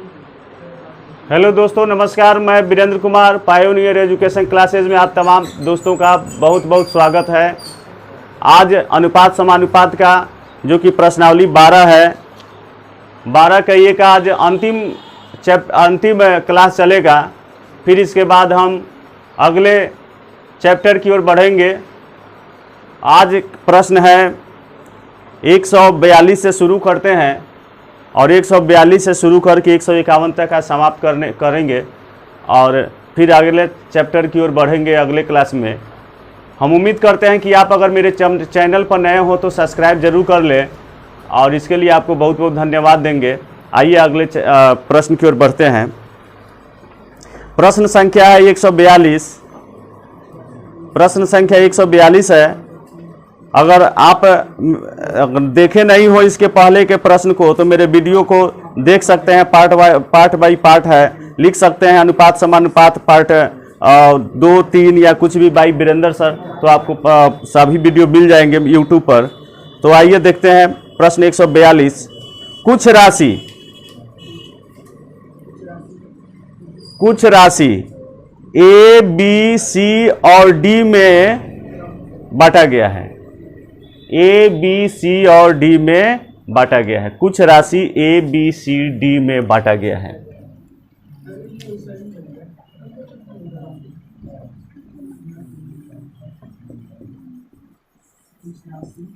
Hello दोस्तों, नमस्कार। मैं Virendra Kumar, pioneer education classes में आप तमाम दोस्तों का बहुत बहुत स्वागत है। आज अनुपात समानुपात का जो कि प्रश्नावली 12 है, 12 का ये का आज अंतिम क्लास चलेगा। फिर इसके बाद हम अगले चैप्टर की ओर बढ़ेंगे। आज प्रश्न है 142 से शुरू करते हैं और 142 से शुरू करके 151 तक का समाप्त करेंगे और फिर अगले चैप्टर की ओर बढ़ेंगे अगले क्लास में। हम उम्मीद करते हैं कि आप अगर मेरे चैनल पर नए हो तो सब्सक्राइब जरूर कर लें और इसके लिए आपको बहुत बहुत धन्यवाद देंगे। आइए अगले प्रश्न की ओर बढ़ते हैं। प्रश्न संख्या है 142। प्रश्न संख्या 142 है। अगर आप देखे नहीं हो इसके पहले के प्रश्न को तो मेरे वीडियो को देख सकते हैं, पार्ट बाई पार्ट है। लिख सकते हैं अनुपात समानुपात पार्ट 2, 3 या कुछ भी बाई वीरेंद्र सर, तो आपको सभी वीडियो मिल जाएंगे यूट्यूब पर। तो आइए देखते हैं प्रश्न 142। कुछ राशि ए, बी, सी और डी में बांटा गया है। ए, बी, सी और डी में बांटा गया है। कुछ राशि ए, बी, सी, डी में बांटा गया है।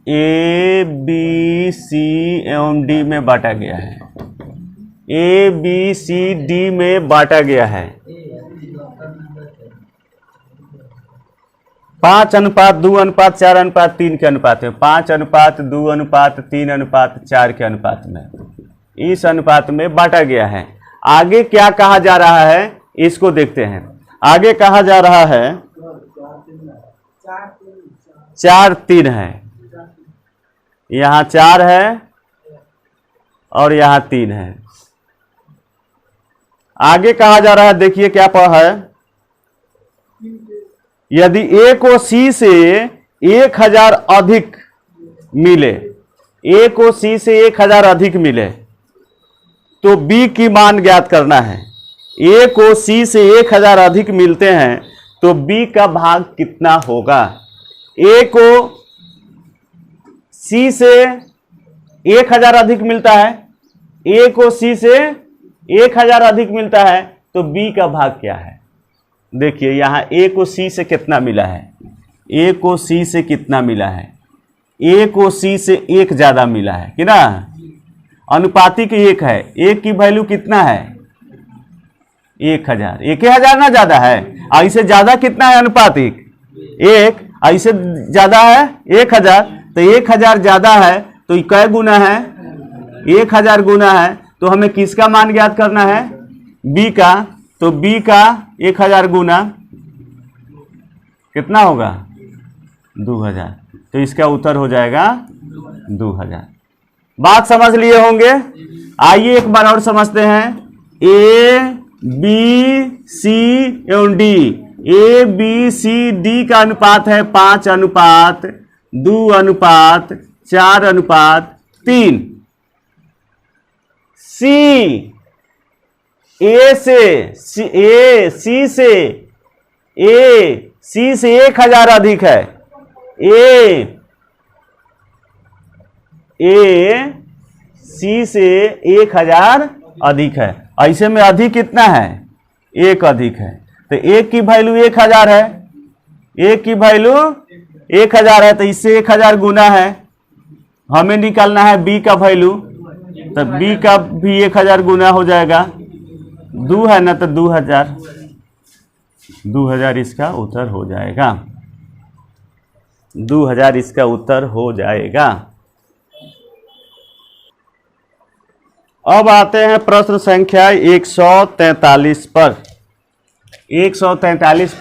ए, बी, सी एवं डी में बांटा गया है। ए, बी, सी, डी में बांटा गया है। 5:2:4:3 के अनुपात में, 5:2:3:4 के अनुपात में, इस अनुपात में बांटा गया है। आगे क्या कहा जा रहा है इसको देखते हैं। आगे कहा जा रहा है 4:3 है। यहाँ 4 है और यहाँ 3 है। आगे कहा जा रहा है, देखिए क्या पढ़ा है। यदि ए को सी से 1000 अधिक मिले, ए को सी से 1000 अधिक मिले तो बी की मान ज्ञात करना है। ए को सी से 1000 अधिक मिलते हैं तो बी का भाग कितना होगा। ए को सी से 1000 अधिक मिलता है, ए को सी से 1000 अधिक मिलता है तो बी का भाग क्या है। देखिए यहाँ ए को सी से कितना मिला है, ए को सी से कितना मिला है। ए को सी से 1 ज्यादा मिला है कि ना, अनुपातिक 1 है। 1 की वैल्यू कितना है 1000। 1000 ना ज्यादा है, ऐसे ज्यादा कितना है अनुपातिक 1, ऐसे ज्यादा है 1000। तो 1000 ज्यादा है तो कै गुना है 1000 गुना है। तो हमें किसका मान ज्ञात करना है, बी का। तो बी का 1000 गुना कितना होगा 2000। तो इसका उत्तर हो जाएगा 2000। बात समझ लिए होंगे। आइए एक बार और समझते हैं। ए, बी, सी एवं डी। ए, बी, सी, डी का अनुपात है 5:2:4:3। सी ए सी से 1000 अधिक है। ए सी से 1000 अधिक है। ऐसे में अधिक कितना है 1 अधिक है। तो 1 की वैल्यू 1000 है, 1 की वैल्यू 1000 है तो इससे 1000 गुना है। हमें निकालना है बी का वैल्यू, तो बी का भी 1000 गुना हो जाएगा। 2 है ना तो 2000 इसका उत्तर हो जाएगा। 2000 इसका उत्तर हो जाएगा। अब आते हैं प्रश्न संख्या 143 पर। 143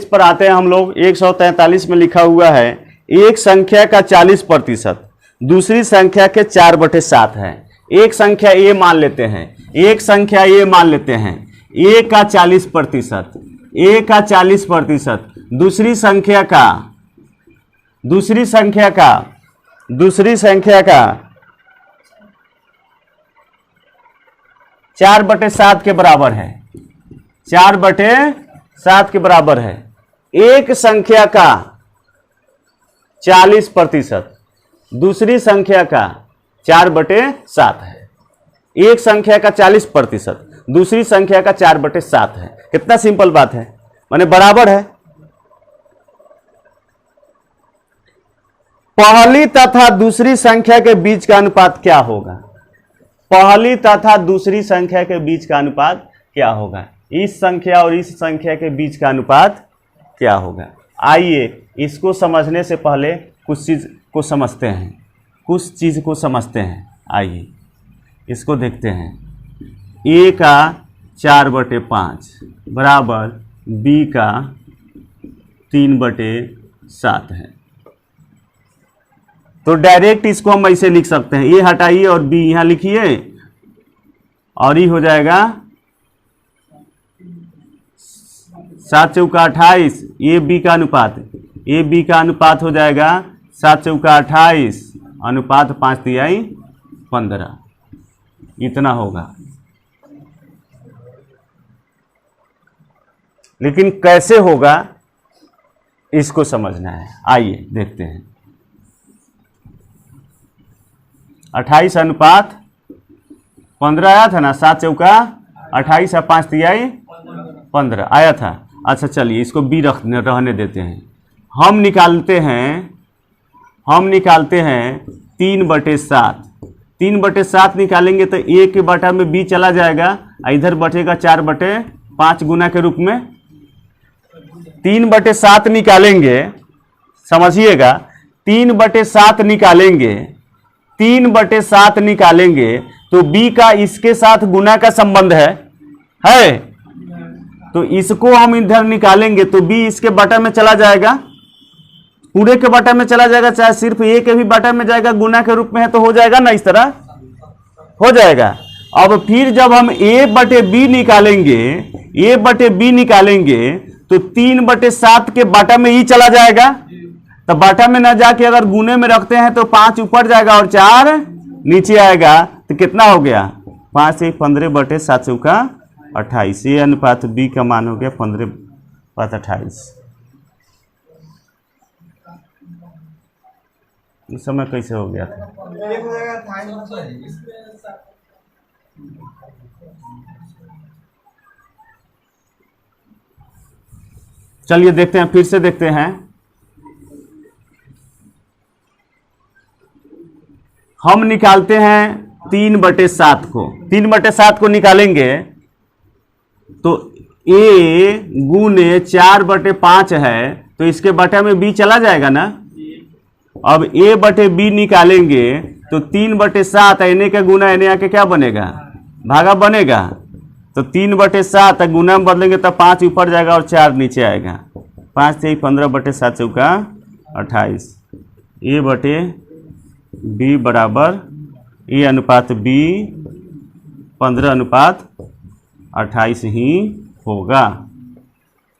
पर आते हैं हम लोग। 143 में लिखा हुआ है एक संख्या का 40% दूसरी संख्या के 4/7 है। एक संख्या ए मान लेते हैं, एक संख्या ए मान लेते हैं, ए का 40%, ए का 40%, दूसरी संख्या का 4/7 के बराबर है, 4/7 के बराबर है। एक संख्या का 40%, दूसरी संख्या का 4/7 है। एक संख्या का 40%, दूसरी संख्या का 4/7 है। कितना सिंपल बात है, माने बराबर है। पहली तथा दूसरी संख्या के बीच का अनुपात क्या होगा? पहली तथा दूसरी संख्या के बीच का अनुपात क्या होगा? इस संख्या और इस संख्या के बीच का अनुपात क्या होगा? आइए इसको समझने से पहले कुछ चीज को समझते हैं, कुछ चीज को समझते हैं। आइए इसको देखते हैं। a का 4/5 बराबर b का 3/7 है। तो डायरेक्ट इसको हम ऐसे लिख सकते हैं, ये हटाइए और b यहां लिखिए, और ये हो जाएगा 7 चौका 28, ये b का अनुपात, ये b का अनुपात हो जाएगा 7 चौका 28 अनुपात 5 तिहाई 15, इतना होगा। लेकिन कैसे होगा इसको समझना है। आइए देखते हैं। 28 अनुपात 15 आया था ना, 7 चौका 28 और 5 तिहाई 15 आया था। अच्छा चलिए इसको बी रहने देते हैं। हम निकालते हैं 3/7। 3/7 निकालेंगे तो a के बटा में b चला जाएगा, इधर बचेगा 4/5 गुना के रूप में। 3/7 निकालेंगे, समझिएगा, 3/7 निकालेंगे, 3/7 निकालेंगे तो b का इसके साथ गुना का संबंध है, तो इसको हम इधर निकालेंगे तो b इसके बटा में चला जाएगा, पूरे के बटा में चला जाएगा, चाहे सिर्फ a के भी बटा में जाएगा, गुना के रूप में है तो हो जाएगा ना, इस तरह हो जाएगा। अब फिर जब हम a/b निकालेंगे, a/b निकालेंगे तो 3/7 के बटा में ही चला जाएगा, तो बटा में ना जाके अगर गुने में रखते हैं तो 5 ऊपर जाएगा और 4 नीचे आएगा, तो कितना हो गया 5 से 15/7 चौका 28। ये अनुपात b का मान हो गया 15/28। इस समय कैसे हो गया था? चलिए देखते हैं, फिर से देखते हैं। हम निकालते हैं 3/7 को, 3/7 को निकालेंगे तो a गुने 4/5 है, तो इसके बटा में b चला जाएगा ना। अब a/b निकालेंगे तो 3/7 एने का गुना एने आके क्या बनेगा, भागा बनेगा, तो 3/7 गुना में बदलेंगे तो 5 ऊपर जाएगा और 4 नीचे आएगा, 5 से 15/7 चौका 28। a/b बराबर a अनुपात b 15/28 ही होगा,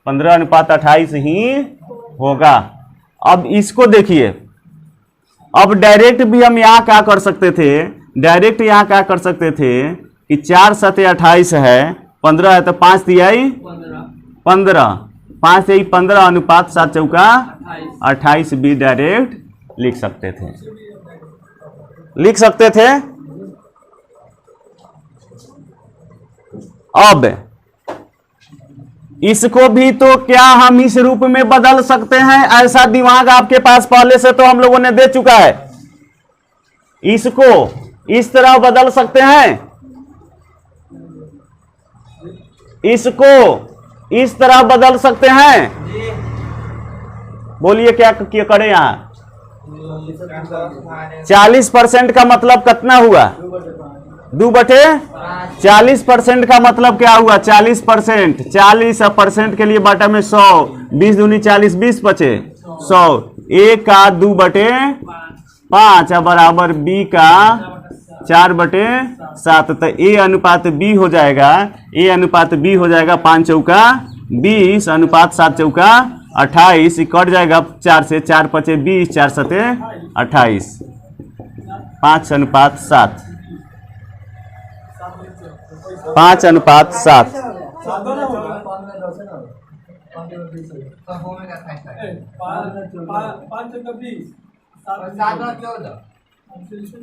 15/28 ही होगा। अब इसको देखिए, अब डायरेक्ट भी हम यहाँ क्या कर सकते थे, डायरेक्ट यहाँ क्या कर सकते थे कि 4 7 28 है, 15 है तो 5 तिहाई 15, 5 से 15 अनुपात 7 चौका 28 भी डायरेक्ट लिख सकते थे, लिख सकते थे। अब इसको भी तो क्या हम इस रूप में बदल सकते हैं? ऐसा दिमाग आपके पास पहले से तो हम लोगों ने दे चुका है। इसको इस तरह बदल सकते हैं, इसको इस तरह बदल सकते हैं। बोलिए क्या करें यहां? 40% का मतलब कितना हुआ? 2/40% का मतलब क्या हुआ? 40%, 40% के लिए बटा में 100, 20 दूनी 40, 20 बचे 100। a का 2/5 बराबर b का 4/7, तो a अनुपात b हो जाएगा, a अनुपात b हो जाएगा 5 चौका 20 अनुपात 7 चौका 28, कट जाएगा 4 से, 4 पचे 20, 4 सते 28, 5 अनुपात 7। 5:7।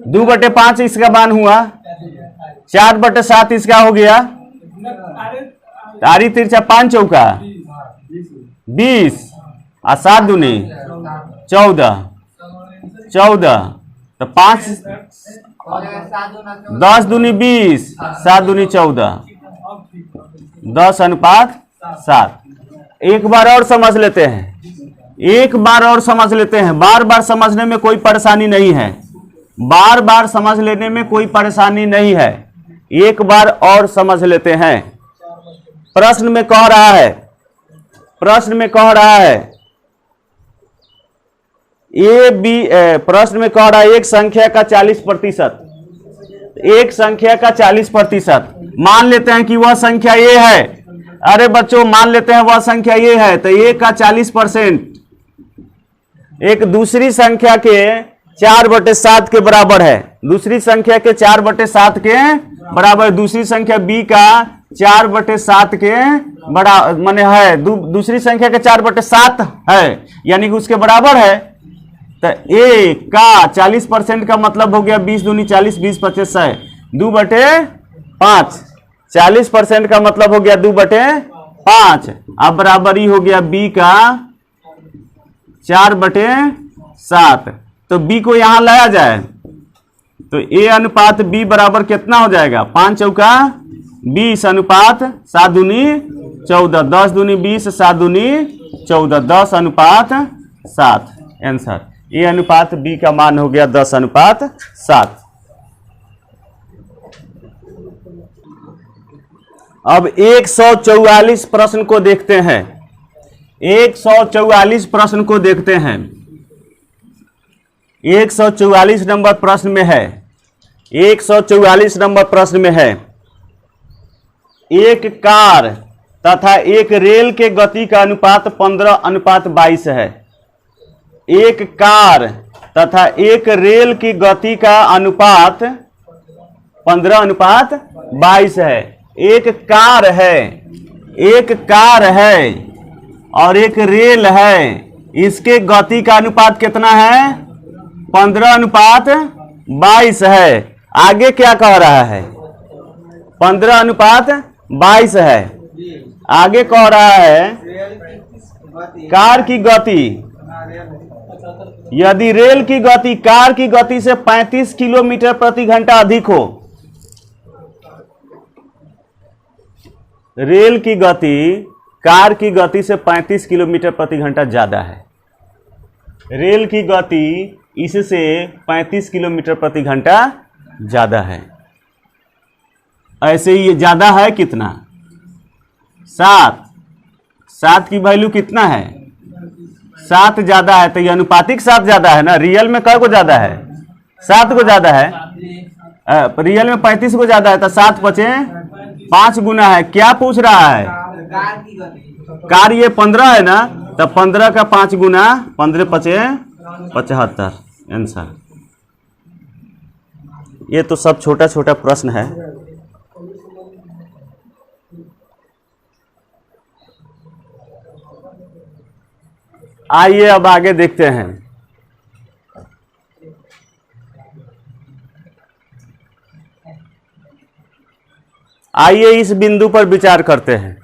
दो बटे 5 इसका मान हुआ, 4/7 इसका हो गया, तारी तिरछा 5 चौका 20 और 7 दूनी 14, तो 5 10 दूनी 20, 7 दूनी 14, 10:7। एक बार और समझ लेते हैं, बार बार समझने में कोई परेशानी नहीं है, बार बार समझ लेने में कोई परेशानी नहीं है, एक बार और समझ लेते हैं। प्रश्न में कह रहा है प्रश्न में कह रहा है एक संख्या का 40%, एक संख्या का 40%, मान लेते हैं कि वह संख्या ये है। अरे बच्चों मान लेते हैं वह संख्या ये है, तो एक का 40% एक दूसरी संख्या के 4/7 के बराबर है, दूसरी संख्या के 4/7 के बराबर, दूसरी संख्या b का 4/7 के बराबर माने है, दूसरी संख्या के 4/7 है, यानी कि उसके बराबर है। तो a का 40% का मतलब हो गया 20 दूनी 40, 20 25 100, 2/5, 40% का मतलब हो गया 2/5, अब बराबर ही हो गया b का 4/7। तो b को यहां लाया जाए तो a/b बराबर कितना हो जाएगा, 5 चौका 20 अनुपात 7 दूनी 14, 10 दूनी 20, 7 दूनी 14, 10:7। आंसर a/b का मान हो गया 10:7। अब 144 प्रश्न को देखते हैं, 144 प्रश्न को देखते हैं। 144 नंबर प्रश्न में है, 144 नंबर प्रश्न में है, एक कार तथा एक रेल के गति का अनुपात 15:22 है। एक कार तथा एक रेल की गति का अनुपात 15:22 है। एक कार है और एक रेल है, इसके गति का अनुपात कितना है, 15:22 है। आगे क्या कह रहा है, 15:22 है। आगे कह रहा है कार की गति, यदि रेल की गति कार की गति से 35 किलोमीटर प्रति घंटा अधिक हो, रेल की गति कार की गति से 35 किलोमीटर प्रति घंटा ज्यादा है, रेल की गति इससे 35 किलोमीटर प्रति घंटा ज्यादा है। ऐसे ही ये ज्यादा है कितना, 7 की वैल्यू कितना है, 7 ज्यादा है, तो ये अनुपातिक 7 ज्यादा है ना। रियल में कै को ज्यादा है, 7 को ज्यादा है, रियल में 35 को ज्यादा है, तो 7 बचे 5 गुना है। क्या पूछ रहा है, कार ये 15 है ना, तो 15 का 5 गुना 15 पचे 75। आंसर। ये तो सब छोटा छोटा प्रश्न है। आइए अब आगे देखते हैं। आइए इस बिंदु पर विचार करते हैं।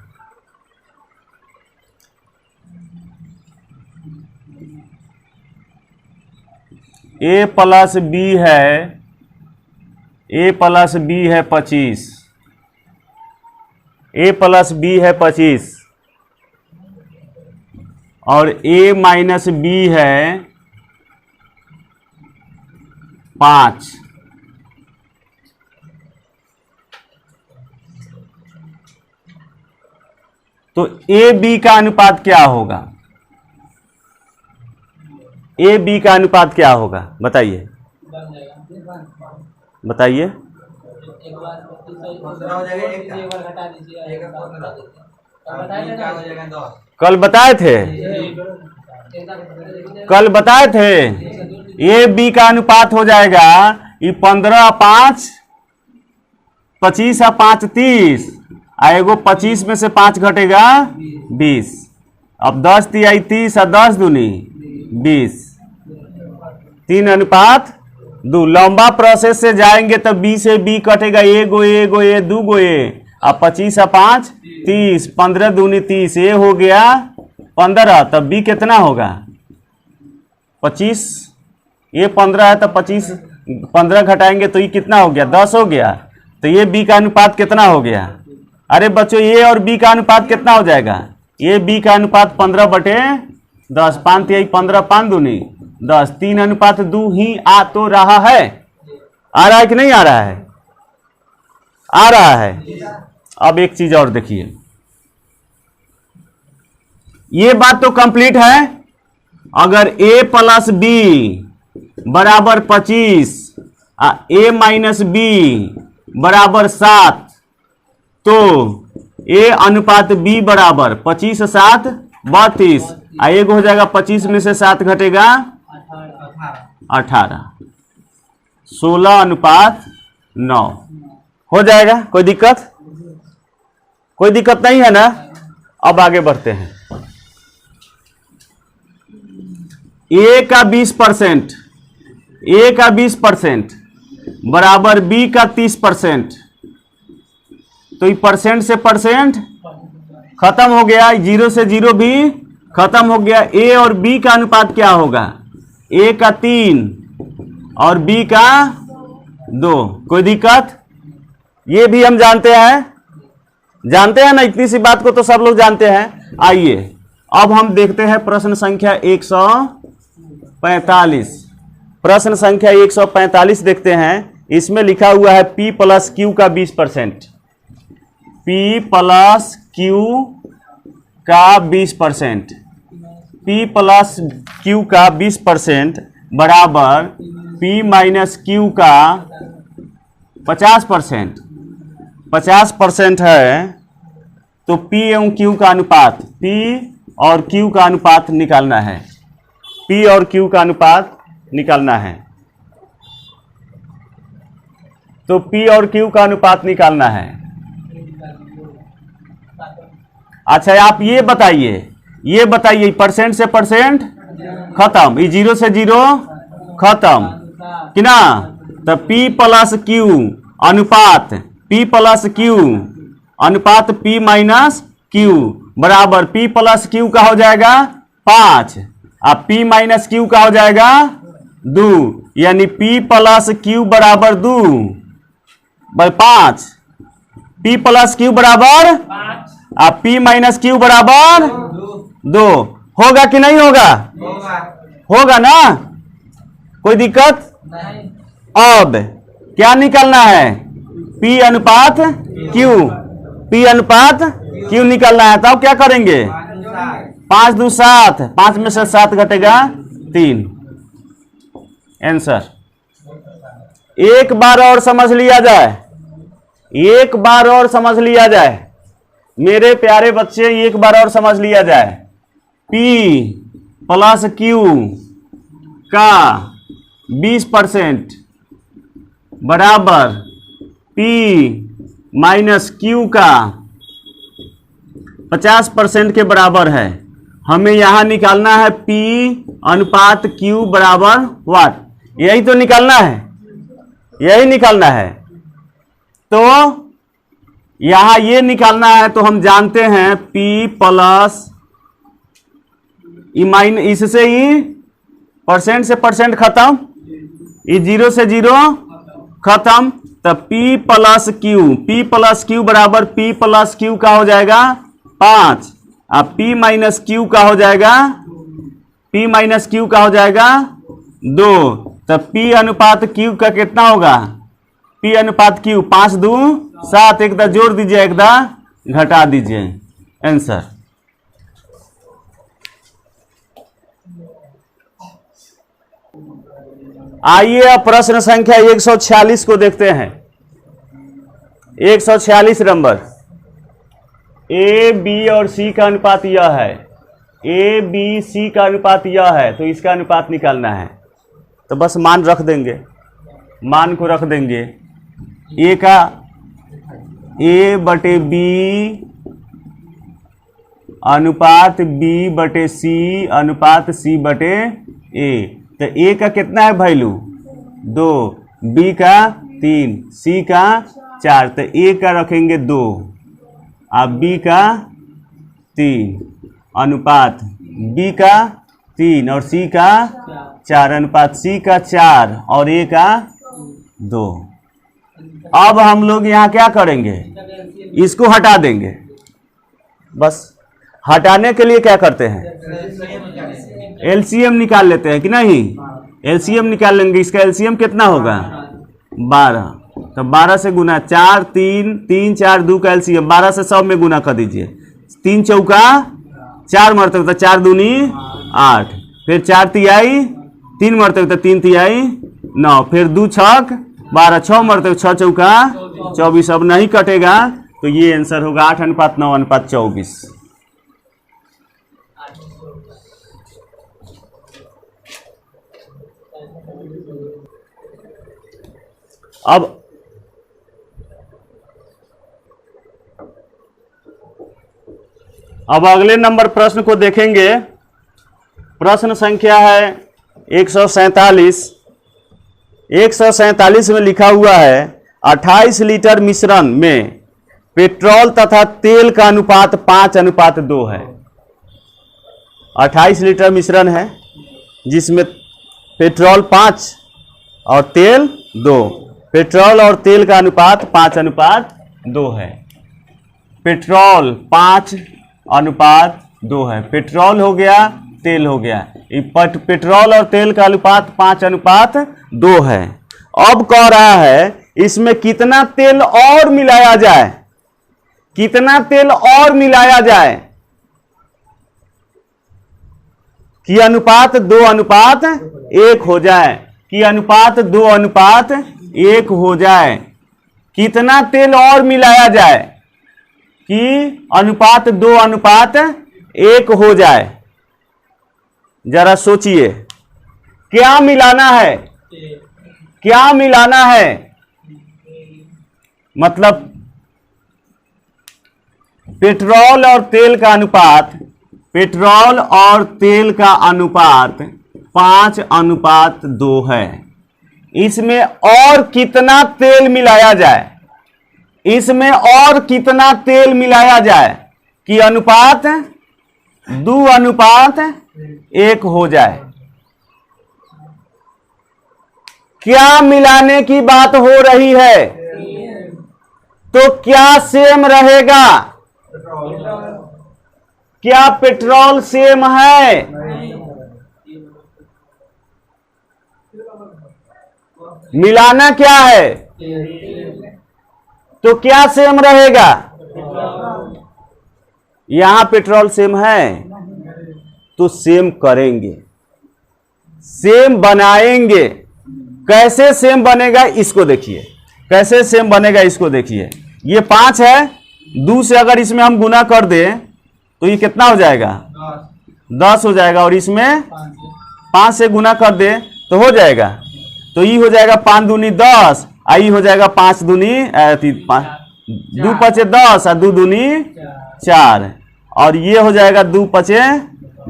a प्लस बी है, a प्लस बी है 25, a प्लस बी है 25 और a माइनस बी है 5। तो ए बी का अनुपात क्या होगा, ए बी का अनुपात क्या होगा, बताइए बताइए। कल बताए थे, कल बताए थे ए बी का अनुपात हो जाएगा ये 15:5 25 और 5 30, एगो 25 में से 5 घटेगा 20। अब 10 तिहाई 30 और 10 दूनी 20, 3:2। लंबा प्रोसेस से जाएंगे तो बी से बी कटेगा, एगो ए दूगो ए, अब 25 और 5 30, 15 दूनी 30, ए हो गया 15, तब बी कितना होगा 25, ये 15 है तो 25 15 घटाएंगे तो ये कितना हो गया 10 हो गया, तो ये बी का अनुपात कितना हो गया। अरे बच्चों ए और बी का अनुपात कितना हो जाएगा, ये बी का अनुपात 15/10, 5 तिहाई 15, 5 दूनी 10, 3:2 ही आ तो रहा है। आ रहा है कि नहीं आ रहा है, आ रहा है। अब एक चीज और देखिए, ये बात तो कंप्लीट है। अगर a प्लस बी बराबर 25, a माइनस बी बराबर 7, तो a अनुपात b बराबर 25 7 32, एक हो जाएगा 25 में से 7 घटेगा 18, 16:9 हो जाएगा। कोई दिक्कत, कोई दिक्कत नहीं है ना। अब आगे बढ़ते हैं। ए का 20%, ए का 20% बराबर बी का 30%, तो ये परसेंट से परसेंट खत्म हो गया, 0 से 0 भी खत्म हो गया। ए और बी का अनुपात क्या होगा, ए का 3 और बी का 2। कोई दिक्कत, ये भी हम जानते हैं, जानते हैं ना, इतनी सी बात को तो सब लोग जानते हैं। आइए अब हम देखते हैं प्रश्न संख्या 145। प्रश्न संख्या 145 देखते हैं। इसमें लिखा हुआ है P प्लस क्यू का 20%, P प्लस क्यू का 20%, P प्लस क्यू का 20% बराबर P माइनस क्यू का 50%। 50% है तो P एवं Q का अनुपात, P और Q का अनुपात निकालना है, P और Q का अनुपात निकालना है। तो P और Q का अनुपात निकालना है। अच्छा आप ये बताइए परसेंट से परसेंट खत्म, ये 0 से 0 खत्म कि ना। तो P प्लस Q अनुपात, P प्लस Q अनुपात P माइनस Q बराबर P प्लस Q का हो जाएगा 5, अब P माइनस Q का हो जाएगा 2, यानी P प्लस Q बराबर 2 5, P प्लस Q बराबर 5, अब P माइनस Q बराबर 2। होगा कि नहीं होगा, होगा ना, कोई दिक्कत नहीं। अब क्या निकालना है, P अनुपात Q, P अनुपात Q निकालना है। तब क्या करेंगे, 5 2 7, 5 में से 7 घटेगा 3। आंसर। एक बार और समझ लिया जाए, एक बार और समझ लिया जाए मेरे प्यारे बच्चे, एक बार और समझ लिया जाए। P प्लस Q का 20% बराबर P माइनस Q का 50% के बराबर है। हमें यहां निकालना है P अनुपात Q बराबर व्हाट, यही तो निकालना है, यही निकालना है। तो यहां ये निकालना है, तो हम जानते हैं P प्लस इससे ही परसेंट से परसेंट खत्म, ये 0 से 0 खत्म। तब P प्लस Q बराबर P प्लस Q का हो जाएगा 5, अब P माइनस Q का हो जाएगा, P माइनस Q का हो जाएगा 2। तब P अनुपात Q का कितना होगा, P अनुपात Q 5 2 7, एक दा जोड़ दीजिए, एक दा घटा दीजिए। आंसर। आइए अब प्रश्न संख्या 146 को देखते हैं। 146 नंबर, ए बी और सी का अनुपात यह है, ए बी सी का अनुपात यह है, तो इसका अनुपात निकालना है। तो बस मान रख देंगे, मान को रख देंगे। ए का A बटे B अनुपात B बटे C अनुपात C बटे A। तो A का कितना है वैल्यू 2, B का 3, C का 4, तो A का रखेंगे 2 और B का 3 अनुपात B का 3 और C का 4 अनुपात C का 4 और A का 2। अब हम लोग यहाँ क्या करेंगे, इसको हटा देंगे। बस हटाने के लिए क्या करते हैं, एलसीएम निकाल लेते हैं कि नहीं। एलसीएम निकाल लेंगे। इसका एलसीएम कितना होगा 12, तो 12 से गुना 4 3 3 4 2 का एलसीएम 12 से 100 में गुना कर दीजिए। 3 चौका 4 मरते तो 4 दूनी 8, फिर 4 तिहाई 3 मरते तो 3 तिहाई 9, फिर 2 छक 12, 6 मरते 6 चौका 24। अब नहीं कटेगा तो ये आंसर होगा 8:9:24। अब अगले नंबर प्रश्न को देखेंगे। प्रश्न संख्या है 147। 147 में लिखा हुआ है 28 लीटर मिश्रण में पेट्रोल तथा तेल का अनुपात 5:2 है। 28 लीटर मिश्रण है जिसमें पेट्रोल 5 और तेल 2। पेट्रोल और तेल का अनुपात 5:2 है। पेट्रोल 5:2 है। पेट्रोल हो गया, तेल हो गया। पेट्रोल और तेल का अनुपात 5:2 है। अब कह रहा है इसमें कितना तेल और मिलाया जाए, कितना तेल और मिलाया जाए कि अनुपात 2:1 हो जाए, कि अनुपात 2:1 हो जाए। कितना तेल और मिलाया जाए कि अनुपात 2:1 हो जाए। जरा सोचिए क्या मिलाना है, क्या मिलाना है। मतलब पेट्रोल और तेल का अनुपात, पेट्रोल और तेल का अनुपात 5:2 है। इसमें और कितना तेल मिलाया जाए, इसमें और कितना तेल मिलाया जाए कि अनुपात 2:1 हो जाए। क्या मिलाने की बात हो रही है, तो क्या सेम रहेगा? क्या पेट्रोल सेम है? मिलाना क्या है, तो क्या सेम रहेगा? यहां पेट्रोल सेम है तो सेम करेंगे, सेम बनाएंगे। कैसे सेम बनेगा इसको देखिए, कैसे सेम बनेगा इसको देखिए। ये 5 है, 2 से अगर इसमें हम गुना कर दें तो ये कितना हो जाएगा 10 हो जाएगा, और इसमें 5 से गुना कर दे तो हो जाएगा, तो ये हो जाएगा 5 दूनी 10, आई हो जाएगा 5 दूनी 2 पचे 10 और 2 दूनी 4, और ये हो जाएगा 2 पचे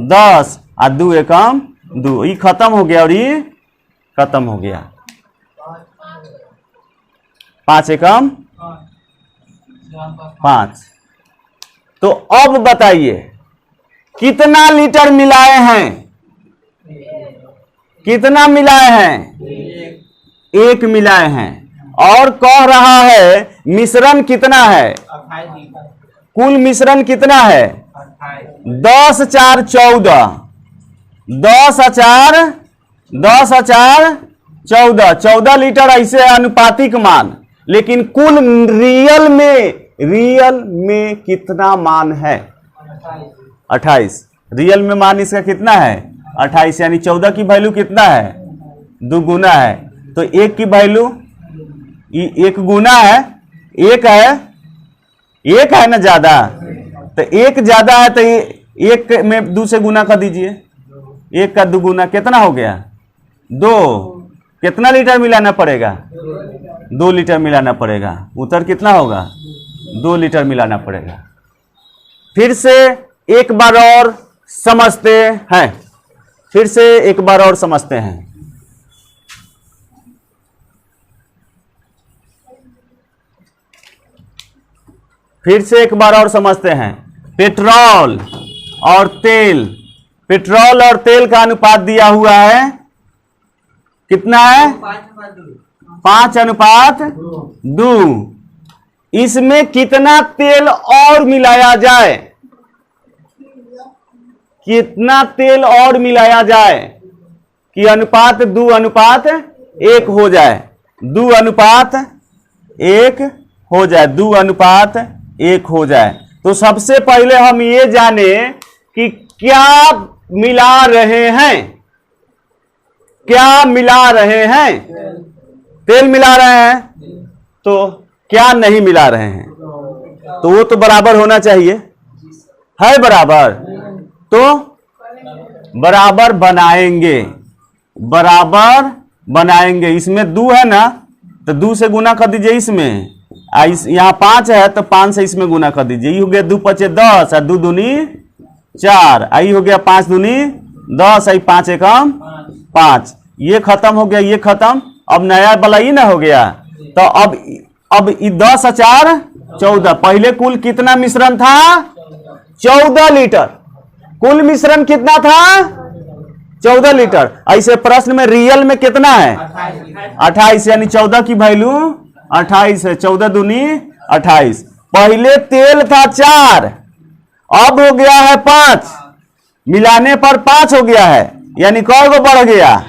10 और 2 एकम 2। ये खत्म हो गया और ये खत्म हो गया। 5 एकम 5। तो अब बताइए कितना लीटर मिलाए हैं, कितना मिलाए हैं? 1 मिलाए हैं। और कह रहा है मिश्रण कितना है, कुल मिश्रण कितना है 10 4 14, 10 4 14, 14 लीटर ऐसे अनुपातिक मान। लेकिन कुल रियल में कितना मान है 28। रियल में मान इसका कितना है 28, यानी 14 की वैल्यू कितना है 2 गुना है। तो 1 की वैल्यू 1 गुना है, 1 है ना ज्यादा, तो 1 ज्यादा है तो 1 में 2 से गुना कर दीजिए। 1 का 2 गुना कितना हो गया 2। कितना लीटर मिलाना पड़ेगा 2 लीटर मिलाना पड़ेगा। उत्तर कितना होगा 2 लीटर मिलाना पड़ेगा। फिर से एक बार और समझते हैं, फिर से एक बार और समझते हैं। फिर से एक बार और समझते हैं। पेट्रोल और तेल, पेट्रोल और तेल का अनुपात दिया हुआ है, कितना है? 5:2। इसमें कितना तेल और मिलाया जाए? कितना तेल और मिलाया जाए कि अनुपात 2:1 हो जाए? 2:1 हो जाए, 2:1 हो जाए। तो सबसे पहले हम ये जाने कि क्या मिला रहे हैं। क्या मिला रहे हैं? तेल मिला रहे हैं। तो क्या नहीं मिला रहे हैं? तो वो तो बराबर होना चाहिए, है बराबर, तो बराबर बनाएंगे, बराबर बनाएंगे। इसमें 2 है ना, तो 2 से गुना कर दीजिए इसमें। यहाँ 5 है तो 5 से इसमें गुना कर दीजिए। ये हो गया 2 × 5 = 10 और 2 दूनी 4। आई हो गया 5 दूनी 10, आई 5 एकम 5। ये खत्म हो गया, ये खत्म। अब नया वाला ही ना हो गया। तो अब 10 और 4 14। पहले कुल कितना मिश्रण था? 14 लीटर। कुल मिश्रण कितना था? 14 लीटर। ऐसे प्रश्न में रियल में कितना है? 28, यानी 14 की वैल्यू 28 है। 14 दूनी 28। पहले तेल था 4, अब हो गया है 5। मिलाने पर 5 हो गया है, यानी कै गो बढ़ गया?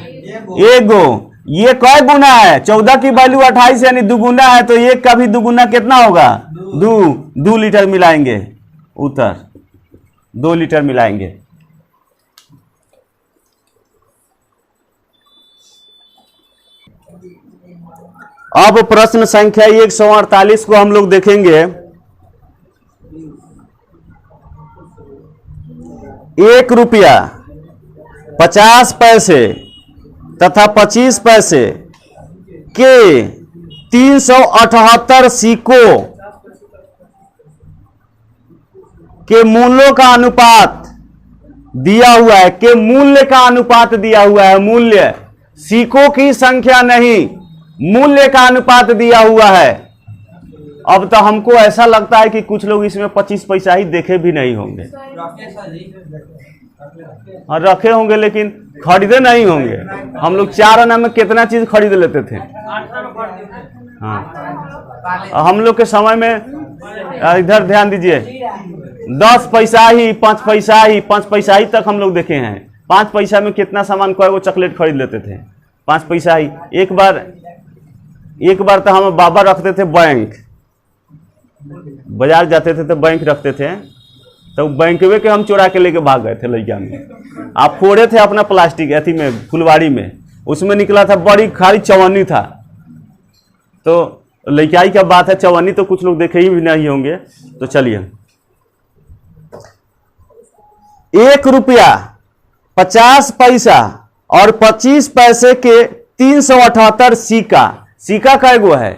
1 गो। ये कै गुना है? 14 की वैल्यू 28 यानी 2 गुना है, तो 1 का भी 2 गुना कितना होगा? 2 लीटर मिलाएंगे। उत्तर 2 लीटर मिलाएंगे। अब प्रश्न संख्या 148 को हम लोग देखेंगे। 1 रुपया 50 पैसे तथा 25 पैसे के 378 सिक्कों के मूल्यों का अनुपात दिया हुआ है। के मूल्य का अनुपात दिया हुआ है। मूल्य, सिक्कों की संख्या नहीं, मूल्य का अनुपात दिया हुआ है। अब तो हमको ऐसा लगता है कि कुछ लोग इसमें 25 पैसा ही देखे भी नहीं होंगे। हाँ, रखे होंगे लेकिन खरीदे नहीं होंगे। हम लोग 4 आना में कितना चीज खरीद लेते थे। हाँ, हम लोग के समय में, इधर ध्यान दीजिए, 10 पैसा ही, 5 पैसा ही, 5 पैसा ही तक हम लोग देखे हैं। 5 पैसा में कितना सामान, कोई वो चॉकलेट खरीद लेते थे। 5 पैसा ही। एक बार तो हम बाबा रखते थे बैंक, बाजार जाते थे तो बैंक रखते थे, तो बैंकवे के हम चुरा के लेके भाग गए थे लड़किया में। आप फोड़े थे अपना प्लास्टिक अथी में, फुलवाड़ी में, उसमें निकला था बड़ी खारी चवन्नी था। तो लड़कियाई का बात है, चवन्नी तो कुछ लोग देखे ही भी नहीं होंगे। तो चलिए, 1 रुपया 50 पैसा और 25 पैसे के 378 सिक्का, सिक्का कै गो है?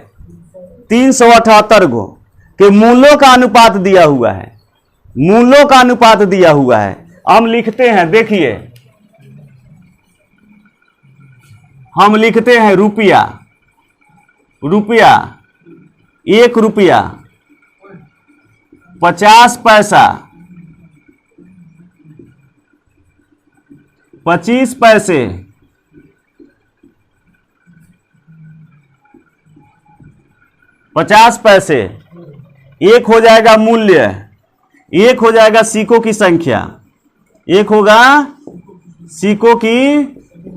378 गो के मूल्यों का अनुपात दिया हुआ है। मूल्यों का अनुपात दिया हुआ है। हम लिखते हैं, देखिए हम लिखते हैं रुपया, 1 रुपया 50 पैसा 25 पैसे 50 पैसे। 1 हो जाएगा मूल्य, 1 हो जाएगा सिक्कों की संख्या, 1 होगा सिक्कों की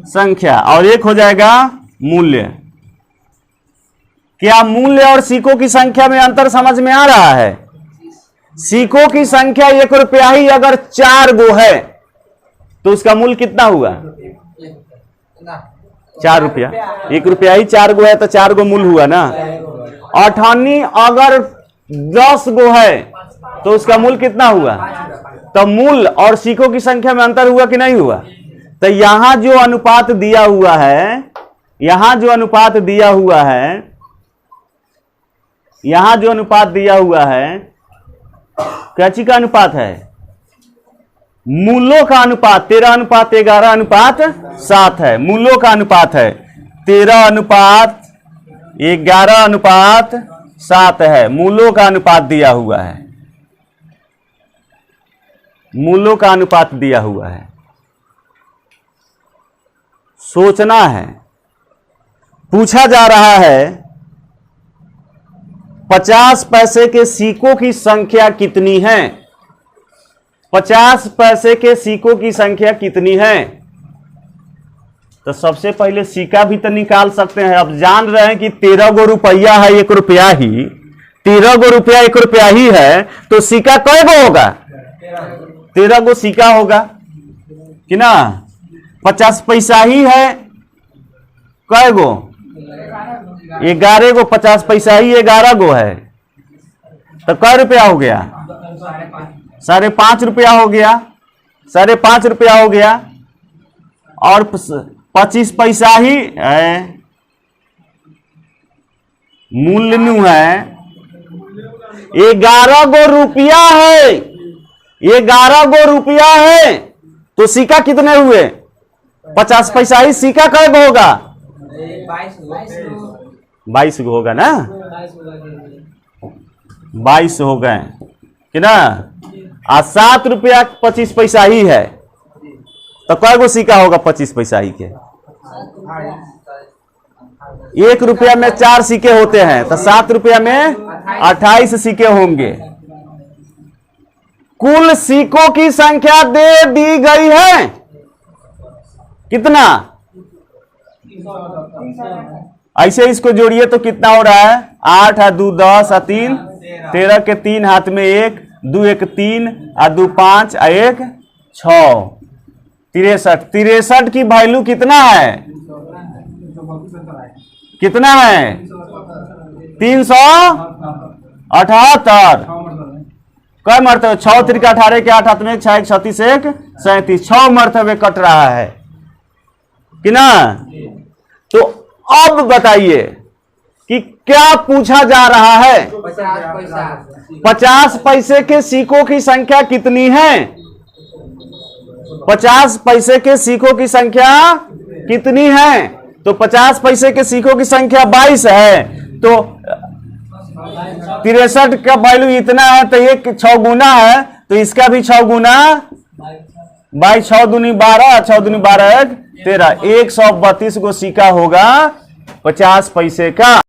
संख्या और 1 हो जाएगा मूल्य। क्या मूल्य और सिक्कों की संख्या में अंतर समझ में आ रहा है? सिक्कों की संख्या 1 रुपया ही अगर 4 गो है तो उसका मूल्य कितना हुआ? 4 रुपया। 1 रुपया ही 4 गो है तो 4 गो मूल्य हुआ ना। 58 अगर 10 गो है तो उसका मूल्य कितना हुआ? तो मूल्य और सिक्कों की संख्या में अंतर हुआ कि नहीं हुआ? तो यहां जो अनुपात दिया हुआ है, यहां जो अनुपात दिया हुआ है यहां जो अनुपात दिया हुआ है क्या चीज का अनुपात है? मूलों का अनुपात 13:11:7 है। मूलों का अनुपात है 13:11:7 है। मूलों का अनुपात दिया हुआ है। मूलों का अनुपात दिया हुआ है। सोचना है। पूछा जा रहा है 50 पैसे के सिक्कों की संख्या कितनी है? 50 पैसे के सिक्कों की संख्या कितनी है? तो सबसे पहले सिक्का भी तो निकाल सकते हैं। अब जान रहे हैं कि 13 गो रुपया है 1 रुपया ही, 13 गो रुपया 1 रुपया ही है, तो सिक्का कै गो होगा? 13 गो सिक्का होगा कि ना? 50 पैसा ही है कै गो? 11 गो। 50 पैसा ही 11 गो है, तो कै रुपया हो गया? 5.5 रुपया हो गया। 5.5 रुपया हो गया। और 25 पैसा ही है। मूल्य नु है 11 गो रुपया है। 11 गो रुपया है, तो सिक्का कितने हुए? 50 पैसा ही सिक्का कै गो होगा? 22 गो होगा ना? 22 हो गए कि ना? 7 रुपया 25 पैसा ही है, तो कै गो सिक्का होगा 25 पैसा ही के? 1 रुपया में 4 सिक्के होते हैं, तो 7 रुपया में 28 सिक्के होंगे। कुल सिक्कों की संख्या दे दी गई है कितना? ऐसे इसको जोड़िए तो कितना हो रहा है? 8 और 2 10 और 3 13 के 3 हाथ में 1, 2 1 3 और 2 5 और 1 6, 63। 63 की वैल्यू कितना है? कितना है? 378। कै मरतबे? 6 3 के 18 के 8 हाथ में 6 1 36 1 37, 6 मरतबे कट रहा है कि ना? तो अब बताइए कि क्या पूछा जा रहा है? 50 पैसे के सिक्कों की संख्या कितनी है? 50 पैसे के सिक्कों की संख्या कितनी है? तो 50 पैसे के सिक्कों की संख्या 22 है, तो 63 का वैल्यू इतना है, तो ये 6 गुना है, तो इसका भी 6 गुना 22। 6 दूनी 12, 6 दूनी 12 13, 132 गो सिक्का होगा 50 पैसे का।